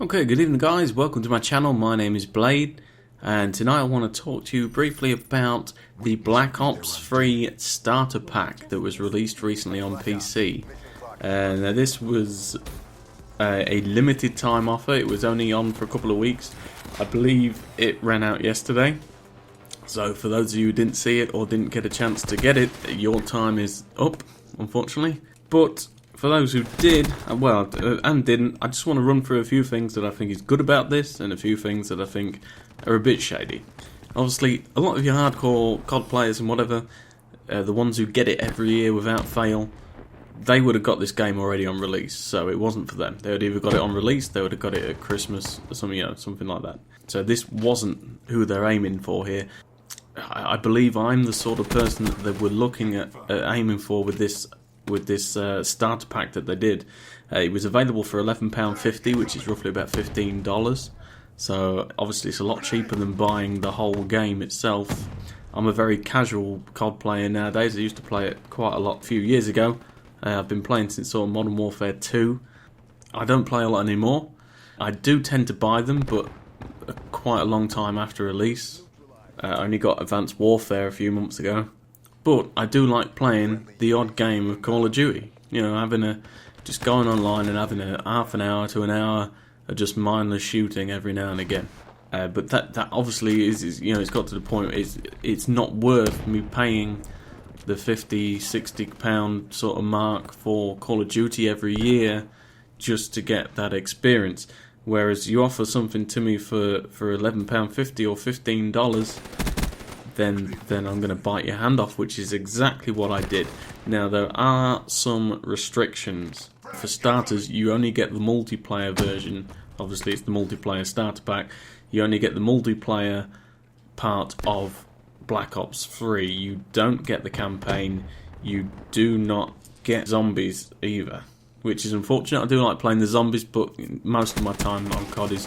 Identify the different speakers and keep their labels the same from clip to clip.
Speaker 1: Okay, good evening guys, welcome to my channel. My name is Blade, and tonight I want to talk to you briefly about the Black Ops 3 starter pack that was released recently on PC. Now this was a limited time offer. It was only on for a couple of weeks. I believe it ran out yesterday. So for those of you who didn't see it or didn't get a chance to get it, your time is up, unfortunately. But for those who did, and didn't, I just want to run through a few things that I think is good about this and a few things that I think are a bit shady. Obviously, a lot of your hardcore COD players and whatever, the ones who get it every year without fail, they would have got this game already on release, so it wasn't for them. They would either got it on release, they would have got it at Christmas or something, something like that. So this wasn't who they're aiming for here. I believe I'm the sort of person that they were looking at aiming for with this starter pack that they did. It was available for £11.50, which is roughly about $15. So obviously it's a lot cheaper than buying the whole game itself. I'm a very casual COD player nowadays. I used to play it quite a lot a few years ago. I've been playing since sort of Modern Warfare 2. I don't play a lot anymore. I do tend to buy them, but quite a long time after release. I only got Advanced Warfare a few months ago. But I do like playing the odd game of Call of Duty. You know, just going online and having a half an hour to an hour of just mindless shooting every now and again. But that obviously is it's got to the point it's not worth me paying the £50-60 sort of mark for Call of Duty every year just to get that experience. Whereas you offer something to me for £11.50 or $15, then I'm going to bite your hand off, which is exactly what I did. Now, there are some restrictions. For starters, you only get the multiplayer version. Obviously, it's the multiplayer starter pack. You only get the multiplayer part of Black Ops 3. You don't get the campaign. You do not get zombies either, which is unfortunate. I do like playing the zombies, but most of my time on COD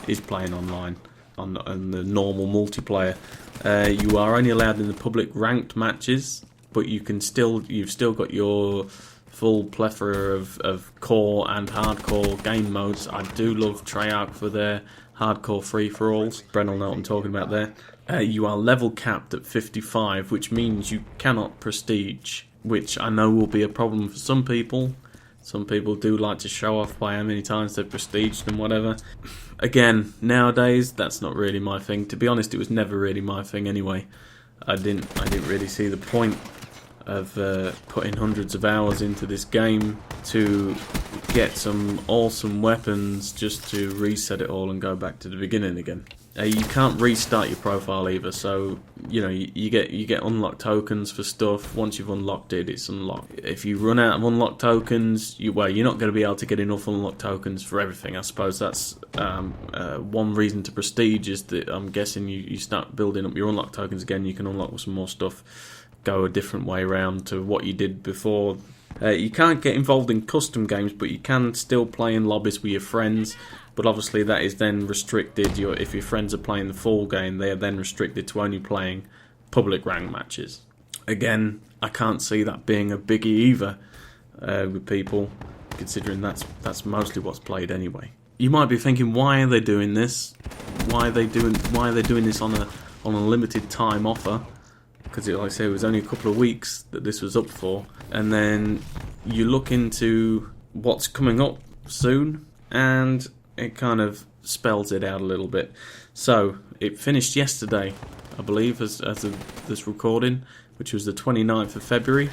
Speaker 1: is playing online on the normal multiplayer. You are only allowed in the public ranked matches, but you've still got your full plethora of core and hardcore game modes. I do love Treyarch for their hardcore free-for-alls. Bren will know what I'm talking about there. You are level capped at 55, which means you cannot prestige, which I know will be a problem for some people. Some people do like to show off by how many times they've prestiged and whatever. Again, nowadays, that's not really my thing. To be honest, it was never really my thing anyway. I didn't really see the point of putting hundreds of hours into this game to get some awesome weapons just to reset it all and go back to the beginning again. You can't restart your profile either, so you get unlocked tokens for stuff. Once you've unlocked it, it's unlocked. If you run out of unlocked tokens, you're not going to be able to get enough unlocked tokens for everything. I suppose that's one reason to prestige, is that I'm guessing you start building up your unlocked tokens again. You can unlock some more stuff, go a different way around to what you did before. You can't get involved in custom games, but you can still play in lobbies with your friends. But obviously that is then restricted. If your friends are playing the full game, they are then restricted to only playing public rank matches. Again, I can't see that being a biggie either with people, considering that's mostly what's played anyway. You might be thinking, why are they doing this? Why are they doing this on a limited time offer? Because like I say, it was only a couple of weeks that this was up for. And then you look into what's coming up soon, and it kind of spells it out a little bit. So it finished yesterday, I believe, as of this recording, which was the 29th of February.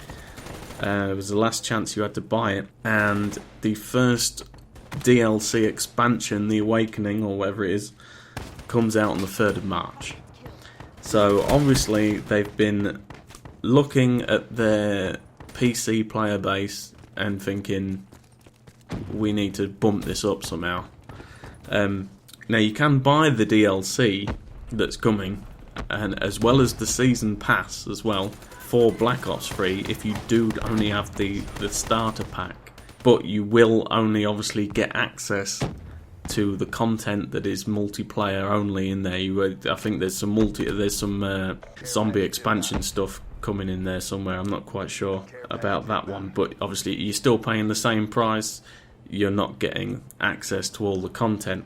Speaker 1: It was the last chance you had to buy it, and the first DLC expansion, The Awakening or whatever it is, comes out on the 3rd of March. So obviously they've been looking at their PC player base and thinking, we need to bump this up somehow. Now you can buy the DLC that's coming, and as well as the season pass as well for Black Ops 3 if you do only have the starter pack, but you will only obviously get access to the content that is multiplayer only in there. I think there's some zombie expansion stuff coming in there somewhere. I'm not quite sure about that one, but obviously you're still paying the same price. you're not getting access to all the content.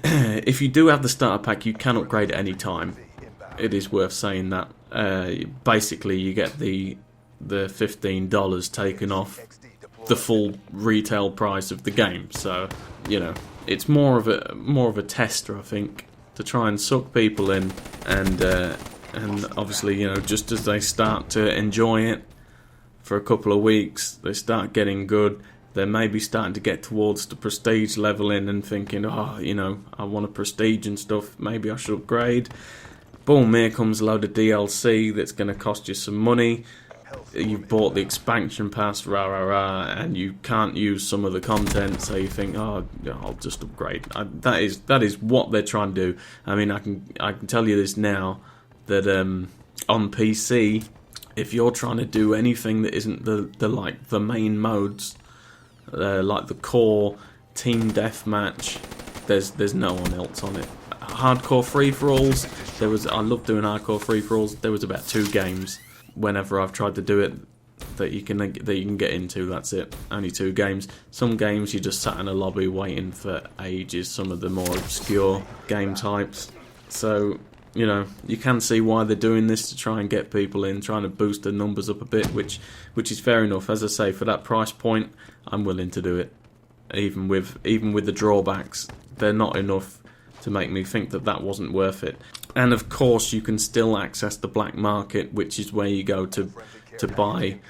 Speaker 1: If you do have the starter pack, you can upgrade at any time. It is worth saying that. Basically, you get the $15 taken off the full retail price of the game. So, you know, it's more of a tester, I think, to try and suck people in, and obviously, you know, just as they start to enjoy it for a couple of weeks, they start getting good. They're maybe starting to get towards the prestige leveling and thinking, oh, you know, I want a prestige and stuff, maybe I should upgrade. Boom, here comes a load of DLC that's going to cost you some money. You've bought the expansion pass, and you can't use some of the content, so you think, oh, I'll just upgrade. That is what they're trying to do. I mean, I can tell you this now, that on PC, if you're trying to do anything that isn't the main modes, like the core team deathmatch, there's no one else on it. Hardcore free-for-alls, I love doing hardcore free-for-alls. There was about 2 games whenever I've tried to do it that you can get into. That's it, only 2 games. Some games you just sat in a lobby waiting for ages, some of the more obscure game types. So, you know, you can see why they're doing this, to try and get people in, trying to boost the numbers up a bit, which is fair enough. As I say, for that price point, I'm willing to do it. Even with the drawbacks, they're not enough to make me think that wasn't worth it. And of course, you can still access the black market, which is where you go to buy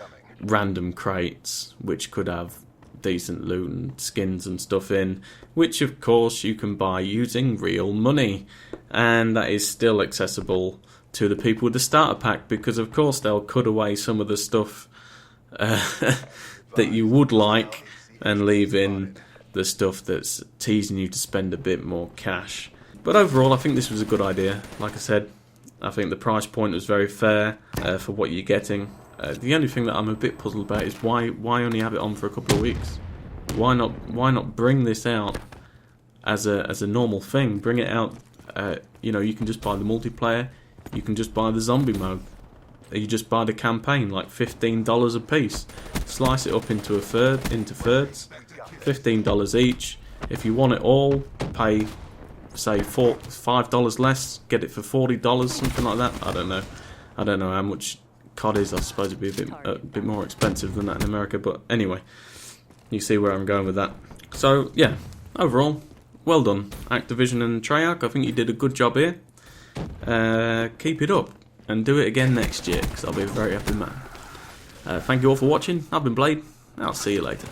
Speaker 1: random crates, which could have decent loot and skins and stuff in, which of course you can buy using real money, and that is still accessible to the people with the starter pack, because of course they'll cut away some of the stuff that you would like and leave in the stuff that's teasing you to spend a bit more cash. But overall, I think this was a good idea. Like I said, I think the price point was very fair for what you're getting. The only thing that I'm a bit puzzled about is why only have it on for a couple of weeks? Why not bring this out as a normal thing? Bring it out. You know, you can just buy the multiplayer. You can just buy the zombie mode. You just buy the campaign, like $15 a piece. Slice it up into thirds. $15 each. If you want it all, pay, say, $5 less, get it for $40, something like that. I don't know how much COD is. I suppose it'd be a bit more expensive than that in America, but anyway, you see where I'm going with that. So yeah, overall, well done, Activision and Treyarch. I think you did a good job here. Keep it up and do it again next year, because I'll be a very happy man. Thank you all for watching. I've been Blade. I'll see you later.